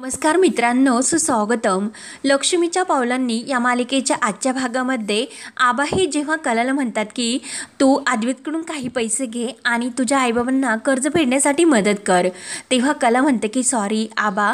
नमस्कार मित्रांनो, सुस्वागतम. लक्ष्मीच्या पावलांनी या मालिकेच्या आजच्या भागामध्ये आबा हे जेव्हा कलाला म्हणतात की तू अद्वैतकडून काही पैसे घे आणि तुझ्या आईबाबांना कर्ज फेडण्यासाठी मदत कर, तेव्हा कला म्हणते की सॉरी आबा,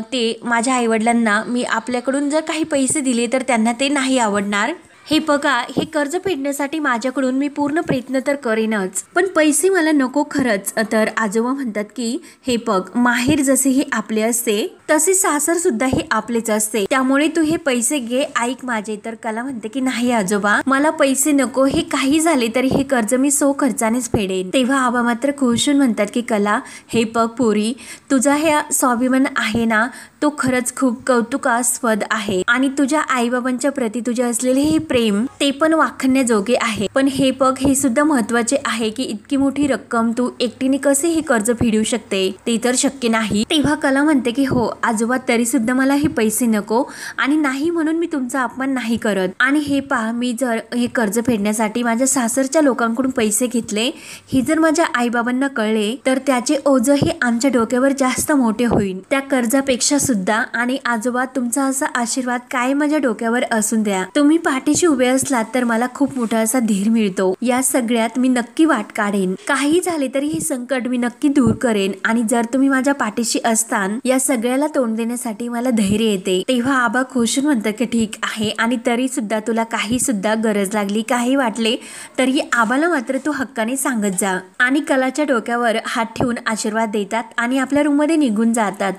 ते माझ्या आईवडिलांना मी आपल्याकडून जर काही पैसे दिले तर त्यांना ते नाही आवडणार. हे बघा, हे कर्ज फेडण्यासाठी माझ्याकडून मी पूर्ण प्रयत्न तर करेनच, पण पैसे मला नको खरंच. तर आजोबा म्हणतात की हे बघ, माहेर जसे हे आपले असते तसे सासर सुद्धा हे आपलेच असते, त्यामुळे तू हे पैसे घे, ऐक माझे. तर कला म्हणते की नाही आजोबा, मला पैसे नको, हे काही झाले तरी हे कर्ज मी सो खर्चानेच फेडेन. तेव्हा आबा मात्र खुश होऊन म्हणतात की कला, हे बघ पोरी, तुझा हे स्वाभिमान आहे ना, तो खरंच खूप कौतुकास्पद आहे आणि तुझ्या आईबाबांच्या प्रती तुझे असलेले हे प्रेम ते पण वाखण्याजोगे आहे. पण हे बघ, हे सुद्धा महत्वाचे आहे की इतकी मोठी रक्कम तू एकटीने कसे हे कर्ज फेडू शकते, ते तर शक्य नाही. तेव्हा कला म्हणते की हो आजोबा, तरी सुद्धा मला हे पैसे नको आणि नाही म्हणून मी तुमचा अपमान नाही करत. आणि हे पहा, मी जर हे कर्ज फेडण्यासाठी माझ्या सासरच्या लोकांकडून पैसे घेतले, हे जर माझ्या आईबाबांना कळले तर त्याचे ओझ हे आमच्या डोक्यावर जास्त मोठे होईल त्या कर्जापेक्षा सुद्धा. आणि आजोबा, तुमचा असा आशीर्वाद काय माझ्या डोक्यावर असून द्या. तुम्ही पाठीशी उभे असलात तर मला खूप मोठा असा धीर मिळतो. या सगळ्यात मी नक्की वाट काढेन, काही झाले तरी हे संकट मी नक्की दूर करेन. आणि जर तुम्ही माझ्या पाठीशी असतान, या सगळ्याला तोंड देण्यासाठी मला धैर्य येते. तेव्हा आबा खुशून म्हणतात की ठीक आहे, आणि तरी सुद्धा तुला काही सुद्धा गरज लागली, काही वाटले तरी आबाला मात्र तू हक्काने सांगत जा. आणि कलाच्या डोक्यावर हात ठेवून आशीर्वाद देतात आणि आपल्या रूम मध्ये निघून जातात.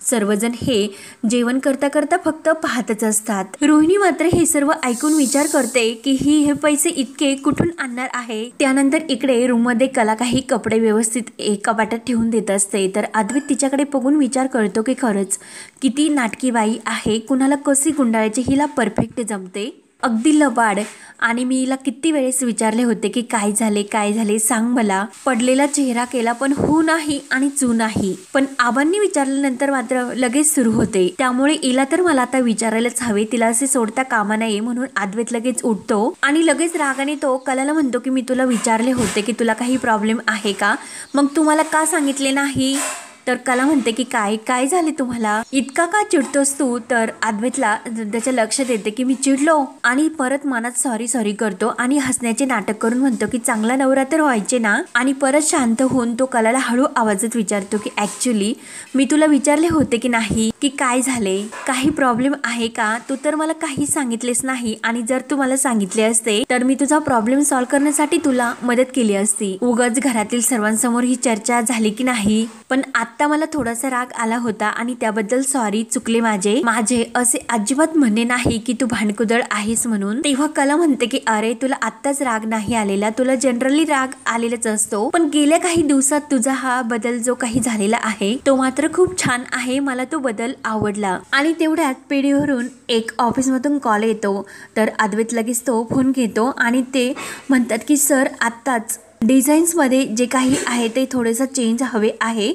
सर्वजण हे जेवण करता करता फक्त पाहतच असतात. रोहिणी मात्र हे सर्व ऐकून विचार करते की ही हे पैसे इतके कुठून आणणार आहे. त्यानंतर इकडे रूम मध्ये कला काही कपडे व्यवस्थित एक कपाटात ठेवून देत असते. तर अद्वैत तिच्याकडे बघून विचार करतो की खरंच किती नाटकी बाई आहे, कुणाला कशी गुंडाळायची हिला परफेक्ट जमते, अगदी लबाड. आणि मी हिला किती वेळेस विचारले होते की काय झाले सांग मला. पडलेला चेहरा केला पण हो नाही आणि चू नाही, पण आबांनी विचारल्यानंतर मात्र लगेच सुरू होते. त्यामुळे हिला तर मला आता विचारायलाच हवे, तिला असे सोडता कामा नये. म्हणून अद्वैत लगेच उठतो आणि लगेच रागाने तो कलाला म्हणतो की मी तुला विचारले होते की तुला काही प्रॉब्लेम आहे का, मग तू मला का सांगितले नाही. तर कला म्हणते की काय झाले तुम्हाला, इतका का चिडतोस तू. तर अद्वैतला त्याच्या लक्षात येते की मी चिडलो, आणि परत मनात सॉरी करतो आणि हसण्याचे नाटक करून म्हणतो की चांगला नवरा तर व्हायचे ना. आणि परत शांत होऊन तो कलाला हळू आवाजात विचारतो की ऍक्च्युली मी तुला विचारले होते की नाही, की काय झाले, काही प्रॉब्लेम आहे का. तू तर मला काही सांगितलेस नाही, आणि जर तू मला सांगितले असते तर मी तुझा प्रॉब्लेम सॉल्व्ह करण्यासाठी तुला मदत केली असती. उगाच घरातील सर्वांसमोर ही चर्चा झाली की नाही. पण आता मला थोडासा राग आला होता आणि त्याबद्दल सॉरी, चुकले माझे असे अजिबात म्हणणे नाही की तू भांडकुदळ आहेस म्हणून. तेव्हा कला म्हणते की अरे, तुला आत्ताच राग नाही आलेला, तुला जनरली राग आलेलाच असतो, पण गेल्या काही दिवसात तुझा हा बदल जो काही झालेला आहे तो मात्र खूप छान आहे, मला तो बदल आवडला. आणि तेवढ्यात पेढीवरून एक ऑफिस मधून कॉल येतो. तर अद्वैत लगेच तो फोन घेतो आणि ते म्हणतात की सर, आत्ताच डिझाईन्समध्ये जे काही आहे ते थोडेसे चेंज हवे आहे,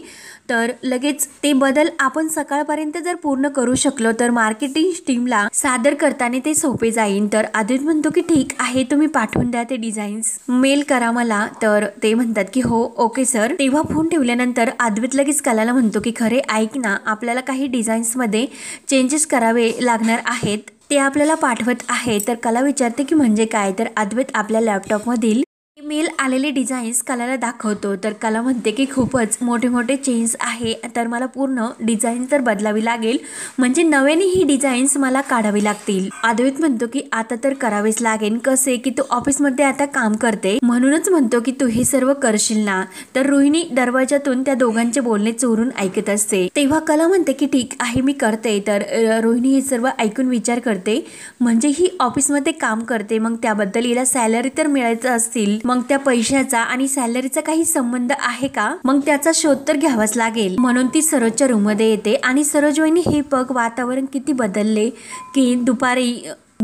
तर लगेच ते बदल आपण सकाळपर्यंत जर पूर्ण करू शकलो तर मार्केटिंग टीमला सादर करताना ते सोपे जाईल. तर अद्वैत म्हणतो की ठीक आहे, तुम्ही पाठवून द्या ते डिझाईन्स, मेल करा मला. तर ते म्हणतात की हो ओके सर. तेव्हा फोन ठेवल्यानंतर अद्वैत लगेच कलाला म्हणतो की खरे ऐक ना, आपल्याला काही डिझाईन्समध्ये चेंजेस करावे लागणार आहेत, ते आपल्याला पाठवत आहे. तर कला विचारते की म्हणजे काय. तर अद्वैत आपल्या लॅपटॉपमधील मेल आलेले डिझाईन्स कलाला दाखवतो. तर कला म्हणते की खूपच मोठे चेंज आहे, तर मला पूर्ण डिझाईन तर बदलावी लागेल, म्हणजे नव्याने ही डिझाईन्स मला काढावी लागतील. अद्वैत म्हणतो की आता तर करावेच लागेल, कसे की तू ऑफिसमध्ये आता काम करते म्हणूनच म्हणतो की तू हे सर्व करशील ना. तर रोहिणी दरवाजातून त्या दोघांचे बोलणे चोरून ऐकत असते. तेव्हा कला म्हणते की ठीक आहे मी करते. तर रोहिणी हे सर्व ऐकून विचार करते, म्हणजे ही ऑफिसमध्ये काम करते, मग त्याबद्दल हिला सॅलरी तर मिळायचं असतील, मग त्या पैशाचा आणि सॅलरीचा काही संबंध आहे का, मग त्याचा शोध तर घ्यावाच लागेल. म्हणून ती सरोजच्या रूम मध्ये येते आणि सरोज वहिनी, हे बघ वातावरण किती बदलले की दुपारी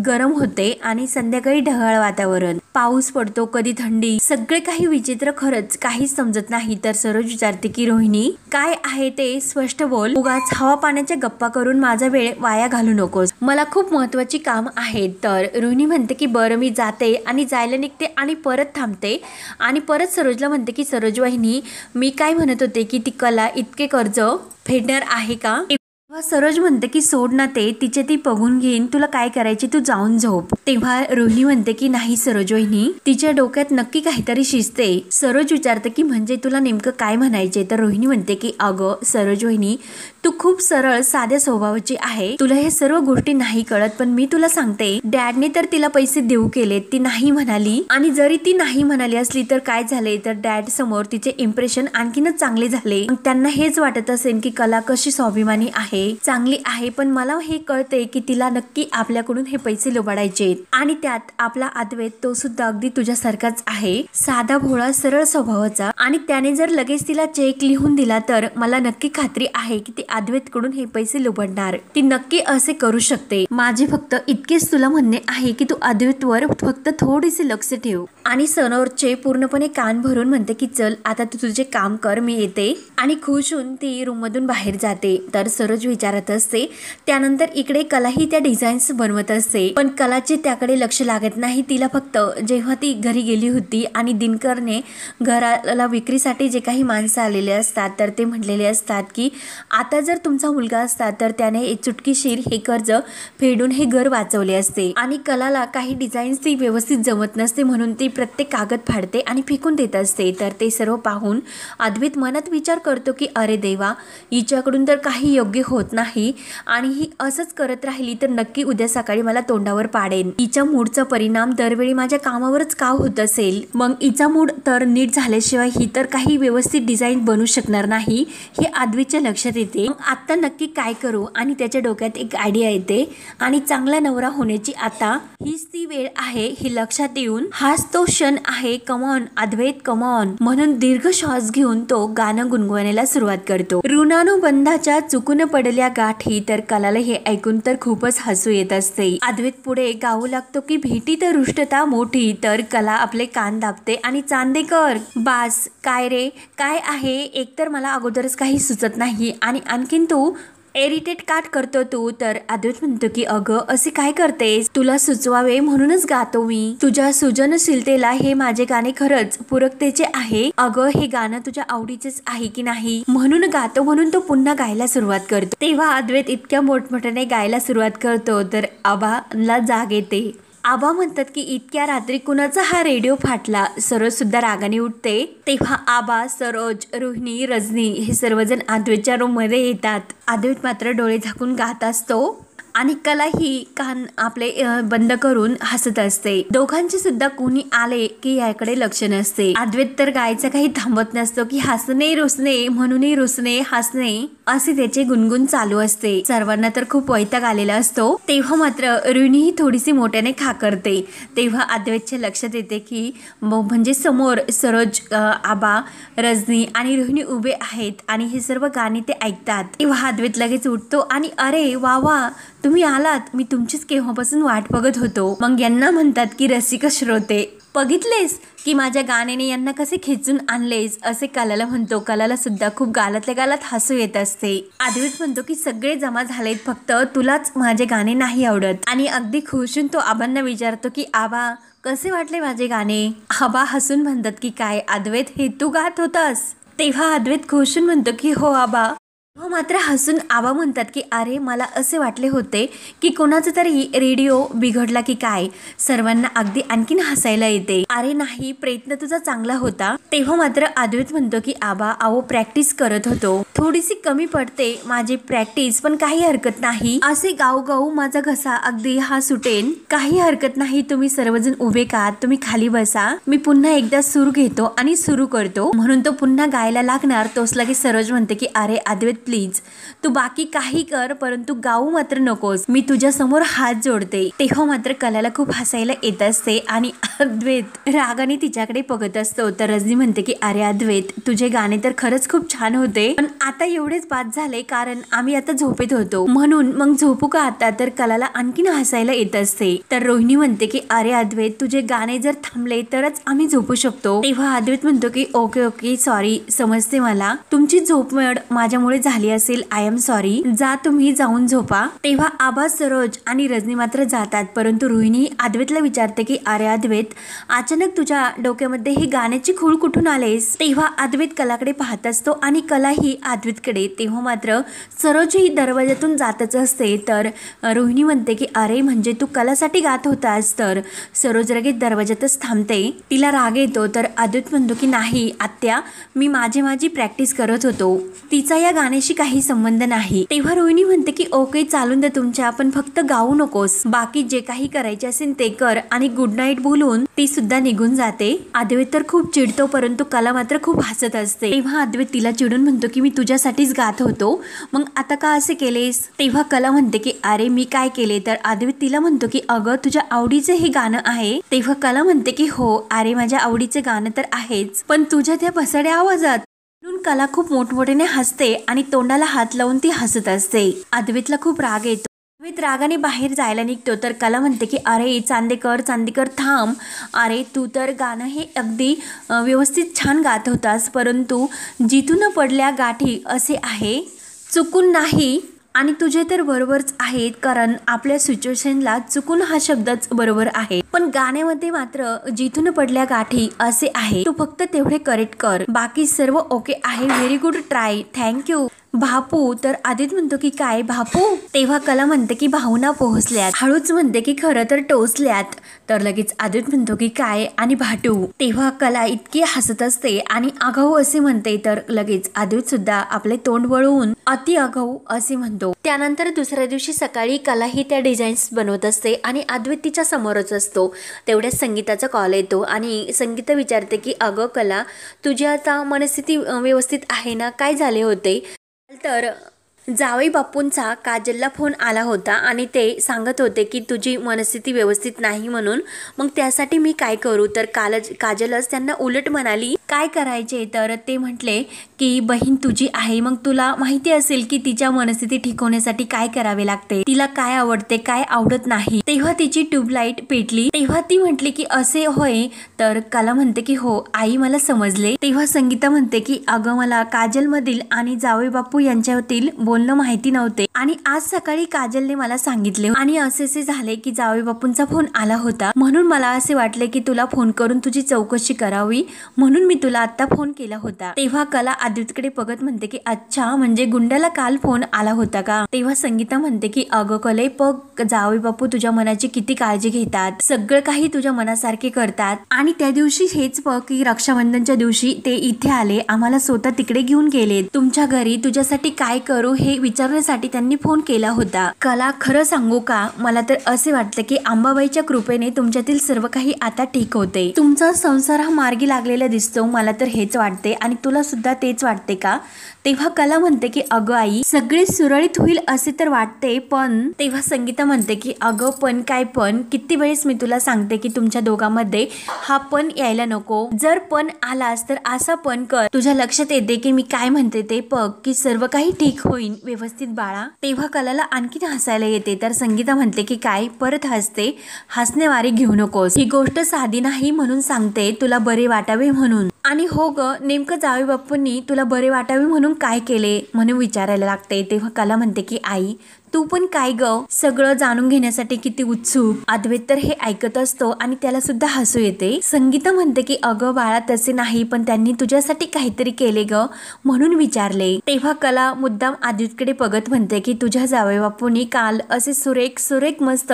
गरम होते आणि संध्याकाळी ढगाळ वातावरण, पाऊस पडतो, कधी थंडी, सगळे काही विचित्र, खरंच काहीच समजत नाही. तर सरोज विचारते की रोहिणी काय आहे ते स्पष्ट बोल, उगाच हवा पाण्याच्या गप्पा करून माझा वेळ वाया घालू नकोस, मला खूप महत्वाची काम आहे. तर रोहिणी म्हणते की बरं मी जाते, आणि जायला निघते आणि परत थांबते आणि परत सरोजला म्हणते की सरोज वहिनी, मी काय म्हणत होते की ती कला इतके कर्ज फेडणार आहे का. सरोज म्हणते की सोड ना ते, तिचे ती बघून घेईन, तुला काय करायचे तू जाऊन झोप. तेव्हा रोहिणी म्हणते की नाही सरोज वहिनी, तिच्या डोक्यात नक्की काहीतरी शिजते. सरोज विचारते की म्हणजे तुला नेमकं काय म्हणायचे. तर रोहिणी म्हणते की अगं सरोज वहिनी, तू खूप सरळ साध्या स्वभावाची आहे, तुला हे सर्व गोष्टी नाही कळत, पण मी तुला सांगते डॅडने तर तिला पैसे देऊ केले, ती नाही म्हणाली, आणि जरी ती नाही म्हणाली असली तर काय झाले तर डॅड समोर तिचे इम्प्रेशन आणखीनच चांगले झाले. त्यांना हेच वाटत असेल की कला कशी स्वाभिमानी आहे, चांगली आहे, पण मला हे कळते की तिला नक्की आपल्याकडून हे पैसे लुबाडायचे, आणि त्यात आपला अद्वैत तो सुद्धा अगदी तुझ्यासारखाच आहे, साधा भोळा सरळ स्वभावाचा, आणि त्याने जर लगेच तिला चेक लिहून दिला तर मला नक्की खात्री आहे की ती अद्वैत कडून हे पैसे लुबाडणार, ती नक्की असे करू शकते. माझे फक्त इतकेच तुला म्हणणे आहे की तू अद्वैत वर फक्त थोडेसे लक्ष ठेव. आणि सनोरचे पूर्णपणे कान भरून म्हणते की चल आता तू तुझे काम कर, मी येते, आणि खुश होऊन ती रूम मधून बाहेर जाते. तर सरोज विचारत असते. त्यानंतर इकडे कलाही त्या डिझाईन्स बनवत असते, पण कलाचे त्याकडे लक्ष लागत नाही. तिला फक्त जेव्हा ती घरी गेली होती आणि दिनकरने घराला विक्रीसाठी जे काही माणसं आलेले असतात तर ते म्हटलेले असतात की आता जर तुमचा मुलगा असता तर त्याने एक चुटकीशीर हे कर्ज फेडून हे घर वाचवले असते. आणि कलाला काही डिझाईन्स ती व्यवस्थित जमत नसते, म्हणून ती प्रत्येक कागद फाडते आणि फेकून देत असते. तर ते सर्व पाहून अद्वैत मनात विचार करतो की अरे देवा, हिच्याकडून तर काही योग्य होत नाही, आणि ही असंच करत राहिली तर नक्की उद्या सकाळी मला तोंडावर पाडेन. हिच्या मूडचा परिणाम दरवेळी माझ्या कामावरच का होत असेल, मग हिचा मूड तर नीट झाल्याशिवाय ही तर काही व्यवस्थित डिझाईन बनू शकणार नाही, हे अद्वैतच्या लक्षात येते. आता नक्की काय करू, आणि त्याच्या डोक्यात एक आयडिया येते, आणि चांगला नवरा होण्याची आता हीच ती वेळ आहे हे लक्षात येऊन हाच तो क्षण आहे, कमॉन अद्वैत कमॉन म्हणून दीर्घ श्वास घेऊन तो गाणं गुणगुणायला सुरुवात करतो. ऋणानुबंधाच्या चुकून पडल्या गाठी. तर कलाला हे ऐकून तर खूपच हसू येत असते. अद्वैत पुढे गाऊ लागतो की भेटी तर रुष्टता मोठी. तर कला आपले कान दाबते आणि चांदेकर बास, काय रे काय आहे, एकतर मला अगोदरच काही सुचत नाही आणि आणखीन तू इरिटेट काट करतो तू. तर अद्वैत म्हणतो की अगं असे काय करतेस, तुला सुचवावे म्हणूनच गातो मी, तुझ्या सृजनशीलतेला हे माझे गाणे खरंच पूरकतेचे आहे. अगं हे गाणं तुझ्या आवडीचेच आहे की नाही म्हणून गातो, म्हणून तो पुन्हा गायला सुरुवात करतो. तेव्हा अद्वैत इतक्या मोठमोठ्याने गायला सुरुवात करतो तर आबाला जाग येते. आबा म्हणतात की इतक्या रात्री कुणाचा हा रेडिओ फाटला. सरोज सुद्धा रागाने उठते. तेव्हा आबा, सरोज, रोहिणी, रजनी हे सर्वजण अद्वैतच्या रूम मध्ये येतात. अद्वैत मात्र डोळे झाकून गात असतो आणि कला ही कान आपले बंद करून हसत असते. दोघांचे सुद्धा कोणी आले की याकडे लक्ष नसते. अद्वैत तर गायचं काही थांबत नसतो की हसणे रुसणे म्हणूनही रुसणे हसणे असे त्याचे गुणगुण चालू असते. सर्वांना तर खूप वैताग आलेला असतो. तेव्हा मात्र रोहिणी ही थोडीशी मोठ्याने खाकरते. तेव्हा अद्वैतच्या लक्षात येते की म्हणजे समोर सरोज, आबा, रजनी आणि रोहिणी उभे आहेत आणि हे सर्व गाणी ते ऐकतात. तेव्हा अद्वैत लगेच उठतो आणि अरे वा वा तुम्ही आलात, मी तुमचीच केव्हापासून वाट बघत होतो. मग यांना म्हणतात की रसिक श्रोते, बघितलेस की माझ्या गाण्याने यांना कसे खेचून आणलेस, असे कलाला म्हणतो. कलाला सुद्धा खूप गालातल्या गालात हसू येत असते. अद्वैत म्हणतो की सगळे जमा झालेत, फक्त तुलाच माझे गाणे नाही आवडत. आणि अगदी खुशून तो आबांना विचारतो की आबा कसे वाटले माझे गाणे. आबा हसून म्हणतात की काय अद्वैत हे तू गात होतास. तेव्हा अद्वैत खुशून म्हणतो की हो आबा. हो मात्र हसून आबा म्हणतात की अरे मला असे वाटले होते की कोणाचा तरी रेडिओ बिघडला की काय. सर्वांना अगदी आणखीन हसायला येते. अरे नाही, प्रयत्न तुझा चांगला होता. तेव्हा मात्र अद्वैत म्हणतो की आबा अहो प्रॅक्टिस करत होतो, थोडीशी कमी पडते माझी प्रॅक्टिस, पण काही हरकत नाही. असे गाऊ गाऊ माझा घसा अगदी हा सुटेन, काही हरकत नाही. तुम्ही सर्वजण उभे का, तुम्ही खाली बसा, मी पुन्हा एकदा सूर घेतो आणि सुरू करतो. म्हणून तो पुन्हा गायला लागणार. तोच लगेच सरोज म्हणते की अरे अद्वैत प्लीज तू बाकी काही कर, परंतु गाऊ मात्र नकोस, मी तुझ्या समोर हात जोडते. तेव्हा मात्र कलाला खूप हसायला येत असते आणि अद्वैत रागाने तिच्याकडे बघत असतो. तर रजनी म्हणते की अरे अद्वैत तुझे गाणे तर खरंच खूप छान होते, पण आता एवढेच बाद झाले कारण आम्ही आता झोपेत होतो, म्हणून मग झोपू का आता. तर कलाला आणखीन हसायला येत असते. तर रोहिणी म्हणते की अरे अद्वैत तुझे गाणे जर थांबले तरच आम्ही झोपू शकतो. तेव्हा अद्वैत म्हणतो की ओके ओके सॉरी, समजते मला, तुमची झोपमोड माझ्यामुळे झाली असेल, आय एम सॉरी, जा तुम्ही जाऊन झोपा. तेव्हा आबा, सरोज आणि रजनी मात्र जातात. परंतु रोहिणी अद्वैतला विचारते की अरे अद्वैत अद्वैत, अचानक तुझ्या डोक्यामध्ये ही गाण्याची खूळ कुठून आलेस? तेव्हा अद्वैत कलाकडे पाहत असतो आणि कलाही अद्वैतकडे. तेव्हा मात्र सरोज ही दरवाजातून जातच असते तर रोहिणी म्हणते की अरे म्हणजे तू कलासाठी गात होतास. तर सरोज लगेच दरवाजातच थांबते. तिला राग येतो तर अद्वैत म्हणतो की नाही आत्या, मी माझी प्रॅक्टिस करत होतो, तिचा या गाण्याशी काही संबंध नाही. तेव्हा रोहिणी म्हणते की ओके चालून दे तुमच्या, पण फक्त गाऊ नकोस, बाकी जे काही करायचे असेल ते कर. आणि गुड नाईट बोलून ती सुद्धा निघून जाते. अद्वैत तर खूप चिडतो परंतु कला मात्र खूप हसत असते. तेव्हा अद्वैत तिला चिडून म्हणतो की मी तुझ्यासाठीच गात होतो, मग आता का असे केलेस? तेव्हा कला म्हणते की अरे मी काय केले? तर अद्वैत तिला म्हणतो की अगं तुझ्या आवडीचे हे गाणं आहे. तेव्हा कला म्हणते की हो अरे माझ्या आवडीचे गाणं तर आहेच, पण तुझ्या त्या भसाड्या आवाजात. म्हणून कला खूप मोठमोठ्याने हसते आणि तोंडाला हात लावून ती हसत असते. अद्वैतला खूप राग येतो. अद्वैत रागाने बाहेर जायला निघतो तर कला म्हणते की अरे चांदेकर थांब, अरे तू तर गाणं हे अगदी व्यवस्थित छान गात होतास, परंतु जिथून पडल्या गाठी असे आहे, चुकून नाही. आणि तुझे तर बरोबरच आहेत, कारण आपल्या सिच्युएशनला चुकून हा शब्दच बरोबर आहे, पण गाण्यामध्ये मात्र जिथून पडल्या गाठी असे आहे. तू फक्त तेवढे करेक्ट कर, बाकी सर्व ओके आहे. व्हेरी गुड ट्राय, थँक्यू भापू. तर आदित म्हणतो की काय भापू? तेव्हा कला म्हणते की भावना पोहोचल्यात. हळूच म्हणते की खरं तर टोचल्यात. तर लगेच आदित म्हणतो की काय आणि भाटू. तेव्हा कला इतकी हसत असते आणि आगाऊ असे म्हणते तर लगेच आदित सुद्धा आपले तोंड वळवून अति आगाऊ असे म्हणतो. त्यानंतर दुसऱ्या दिवशी सकाळी कला ही त्या डिझाईन्स बनवत असते आणि अद्वैत तिच्या समोरच असतो. तेवढ्याच संगीताचा कॉल येतो आणि संगीता विचारते की अगं कला, तुझी आता मनस्थिती व्यवस्थित आहे ना? काय झाले होते? तर जावई बापूंचा काजलला फोन आला होता आणि ते सांगत होते की तुझी मनस्थिती व्यवस्थित नाही म्हणून. मग त्यासाठी मी काय करू? तर काजलच त्यांना उलट म्हणाली काय करायचे? तर ते म्हटले की बहीण तुझी आहे, मग तुला माहिती असेल की तिच्या मनस्थिती ठीक होण्यासाठी काय करावे लागते, तिला काय आवडते काय आवडत नाही. तेव्हा तिची ट्यूबलाईट पेटली. तेव्हा ती म्हटली की असे होय? तर कला म्हणते की हो आई मला समजले. तेव्हा संगीता म्हणते की अगं मला काजल मधील आणि जावई बापू यांच्यातील बोलणं माहिती नव्हते आणि आज सकाळी काजलने मला सांगितले आणि असे झाले की जावई बापूंचा फोन आला होता, म्हणून मला असे वाटले की तुला फोन करून तुझी चौकशी करावी, म्हणून मी तुला आता फोन केला होता. तेव्हा कला अद्वैतकडे बघत म्हणते की अच्छा, म्हणजे गुंड्याला काल फोन आला होता का? तेव्हा संगीता म्हणते की अगं कले बघ, जावई बापू तुझ्या मनाची किती काळजी घेतात, सगळं काही तुझ्या मनासारखे करतात. आणि त्या दिवशी हेच बघ की रक्षाबंधनच्या दिवशी ते इथे आले, आम्हाला स्वतः तिकडे घेऊन गेले तुमच्या घरी. तुझ्यासाठी काय करू हे विचारण्यासाठी त्यांनी फोन केला होता. कला खरं सांगू का, मला तर असे वाटते की अंबाबाईच्या कृपेने तुमच्यातील सर्व काही आता ठीक होते, तुमचा संसार हा मार्गी लागलेला दिसतो. मला तर हेच वाटते आणि तुला सुद्धा तेच वाटते का? तेव्हा कला म्हणते की अगं आई सगळे सुरळीत होईल असे तर वाटते, पण तेव्हा संगीता म्हणते की अगं पण काय पण, किती वेळेस मी तुला सांगते की तुमच्या दोघांमध्ये हा पण यायला नको, जर पण आलास तर असा पण कर. तुझ्या लक्षात येते की मी काय म्हणते ते बघ की सर्व काही ठीक होईल व्यवस्थित बाळा. तेव्हा कलाला आणखीन हसायला येते तर संगीता म्हणते की काय परत हसते, हसण्यावारी घेऊ नकोस, ही गोष्ट साधी नाही म्हणून सांगते, तुला बरे वाटावे म्हणून. आणि हो ग, नेमकं जावई बापूंनी तुला बरे वाटावे म्हणून काय केले म्हणून विचारायला लागते. तेव्हा कला म्हणते की आई तू पण काय ग, सगळं जाणून घेण्यासाठी किती उत्सुक. अद्वैत तर हे ऐकत असतो आणि त्याला सुद्धा हसू येते. संगीता म्हणते की अगं बाळा तसे नाही, पण त्यांनी तुझ्यासाठी काहीतरी केले ग म्हणून विचारले. तेव्हा कला मुद्दाम अद्वैतकडे बघत म्हणते की तुझ्या जावई बापूंनी काल असे सुरेख मस्त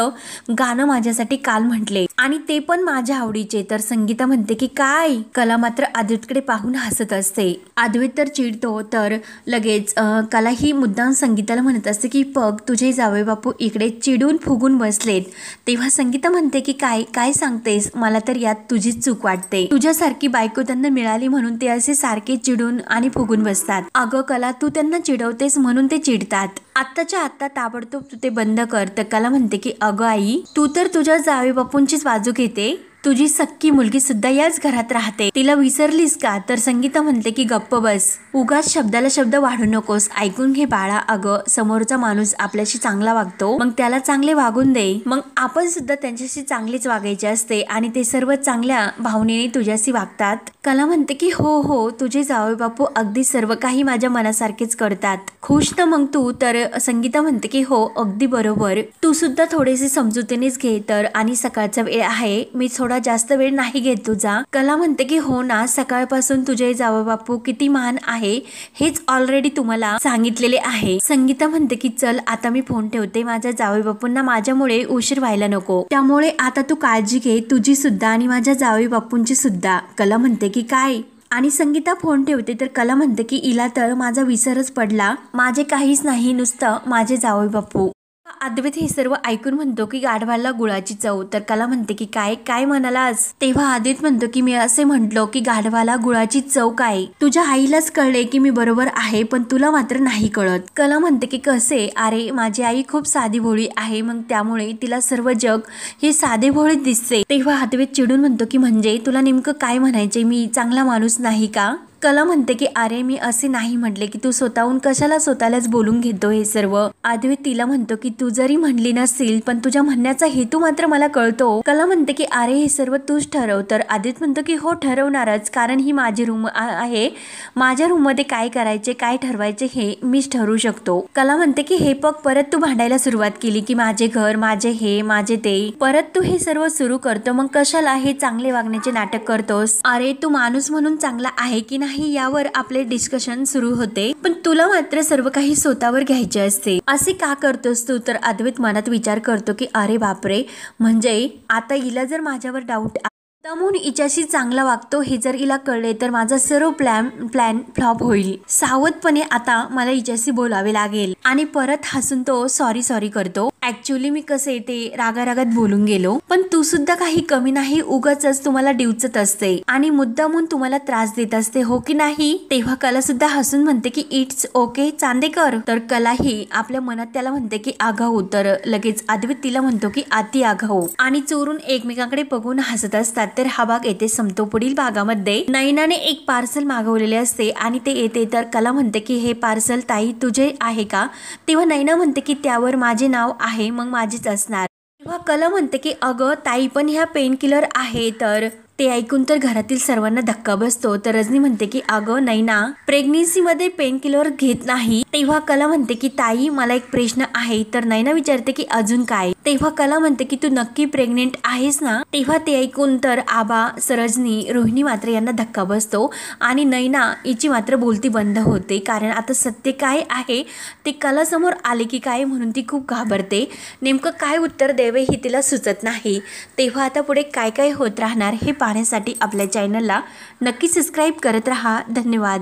गाणं माझ्यासाठी काल म्हटले आणि ते पण माझ्या आवडीचे. तर संगीता म्हणते की काय? कला मात्र अद्वैतकडे पाहून हसत असते. अद्वैत तर चिडतो तर लगेच कला ही मुद्दाम संगीताला म्हणत असते की बघ तुझे जावई बापू इकडे चिडून फुगून बसलेत. तेव्हा संगीता म्हणते की काय काय सांगतेस, मला तर यात तुझीच चूक वाटते, तुझ्यासारखी बायको त्यांना मिळाली म्हणून ते असे सारखे चिडून आणि फुगून बसतात. अगं कला तू त्यांना चिडवतेस म्हणून ते चिडतात, आत्ताच्या आत्ता ताबडतोब तू ते बंद कर. तर कला म्हणते की अगं आई तू तर तुझ्या जावई बापूंचीच बाजू घेते, तुझी सख्खी मुलगी सुद्धा याच घरात राहते, तिला विसरलीस का? तर संगीता म्हणते की गप्प बस, उगाच शब्दाला शब्द वाढू नकोस, ऐकून घे बाळा. अगं समोरचा माणूस आपल्याशी चांगला वागतो, मग त्याला चांगले वागून दे, मग आपण सुद्धा त्यांच्याशी चांगलीच वागायचे असते आणि ते सर्व चांगल्या भावनेने तुझ्याशी वागतात. कला म्हणते की हो तुझे जावई बापू अगदी सर्व काही माझ्या मनासारखेच करतात, खुश ना मग तू? तर संगीता म्हणते की हो अगदी बरोबर, तू सुद्धा थोडेसे समजुतीनेच घे. तर आणि सकाळचा वेळ आहे, मी थोडा एवढा जास्त वेळ नाही घेत तुझा. कला म्हणते की हो ना, सकाळपासून तुझे जावई बापू किती महान आहे हेच ऑलरेडी तुम्हाला सांगितलेले आहे. संगीता म्हणते की चल आता मी फोन ठेवते, माझ्या जावई बापूंना माझ्यामुळे उशीर व्हायला नको, त्यामुळे आता तू काळजी घे, तुझी सुद्धा आणि माझ्या जावई बापूंची सुद्धा. कला म्हणते की काय, आणि संगीता फोन ठेवते तर कला म्हणते की इला तर माझा विसरच पडला, माझे काहीच नाही, नुसतं माझे जावई बापू. अद्वैत हे सर्व ऐकून म्हणतो की गाढवाला गुळाची चव. तर कला म्हणते की काय काय म्हणालास. तेव्हा अद्वैत म्हणतो की मी असे म्हटलो की गाढवाला गुळाची चव काय, तुझ्या आईलाच कळले की मी बरोबर आहे पण तुला मात्र नाही कळत. कला म्हणते की कसे, अरे माझी आई खूप साधी भोळी आहे, मग त्यामुळे तिला सर्व जग हे साधे भोळे दिसते. तेव्हा अद्वैत चिडून म्हणतो की म्हणजे तुला नेमकं काय म्हणायचे, मी चांगला माणूस नाही का. कला म्हणते की अरे मी असे नाही म्हटले की तू स्वतःहून कशाला स्वतःलाच बोलून घेतो हे सर्व. अद्वैत तिला म्हणतो की तू जरी म्हणली नसतील पण तुझ्या म्हणण्याचा हेतू मात्र मला कळतो. कला म्हणते की अरे हे सर्व तूच ठरव. तर अद्वैत म्हणतो की हो ठरवणारच, कारण ही माझी रूम आहे, माझ्या रूम मध्ये काय करायचे काय ठरवायचे हे मीच ठरवू शकतो. कला म्हणते की हे बघ परत तू भांडायला सुरुवात केली की माझे घर, माझे हे, माझे ते, परत तू हे सर्व सुरू करतो, मग कशाला हे चांगले वागण्याचे नाटक करतोस. अरे तू माणूस म्हणून चांगला आहे की नाही यावर आपले डिस्कशन सुरू होते, पण तुला मात्र सर्व काही स्वतःवर घ्यायचे असते, असे का करतोस तू. तर अद्वैत मनात विचार करतो की अरे बापरे, म्हणजे आता हिला जर माझ्यावर डाऊट म्हणून हिच्याशी चांगला वागतो हे जर हिला कळले तर माझा सर्व प्लॅन फ्लॉप होईल. सावधपणे आता मला हिच्याशी बोलावे लागेल. आणि परत हसून तो सॉरी करतो. ऍक्च्युली मी कसे ते रागारागात बोलून गेलो, पण तू सुद्धा काही कमी नाही, उगाच तुम्हाला डिवचत असते आणि मुद्दामून तुम्हाला त्रास देत असते, हो की नाही. तेव्हा कला सुद्धा हसून म्हणते की इट्स ओके चांदेकर. तर कलाही आपल्या मनात त्याला म्हणते की आगाऊ. तर लगेच अद्वैत तिला म्हणतो की अति आगाऊ, आणि चोरून एकमेकांकडे बघून हसत असतात. तर हा भाग येथे संपतो. पुढील भागामध्ये नैनाने एक पार्सल मागवलेले असते आणि ते येते. तर कला म्हणते की हे पार्सल ताई तुझे आहे का. तेव्हा नैना म्हणते की त्यावर माझे नाव आहे, मग माझीच असणार. तेव्हा कला म्हणते की अगं ताई पण ह्या पेन किलर आहे. तर ते ऐकून तर घरातील सर्वांना धक्का बसतो. तर रजनी म्हणते की अगं नैना प्रेग्नेन्सी मध्ये पेन किलर घेत नाही. तेव्हा कला म्हणते की ताई मला एक प्रश्न आहे. तर नैना विचारते की अजून काय. तेव्हा कला म्हणते की तू नक्की प्रेग्नेंट आहेस ना. तेव्हा ते ऐकून तर आबा, रजनी, रोहिणी मात्र यांना धक्का बसतो आणि नैना हिची मात्र बोलती बंद होते, कारण आता सत्य काय आहे ते कला समोर आले की काय, म्हणून ती खूप घाबरते. नेमकं काय उत्तर द्यावे हे तिला सुचत नाही. तेव्हा आता पुढे काय काय होत राहणार हे पाहण्यासाठी आपल्या चॅनलला नक्की सबस्क्राईब करत राहा. धन्यवाद.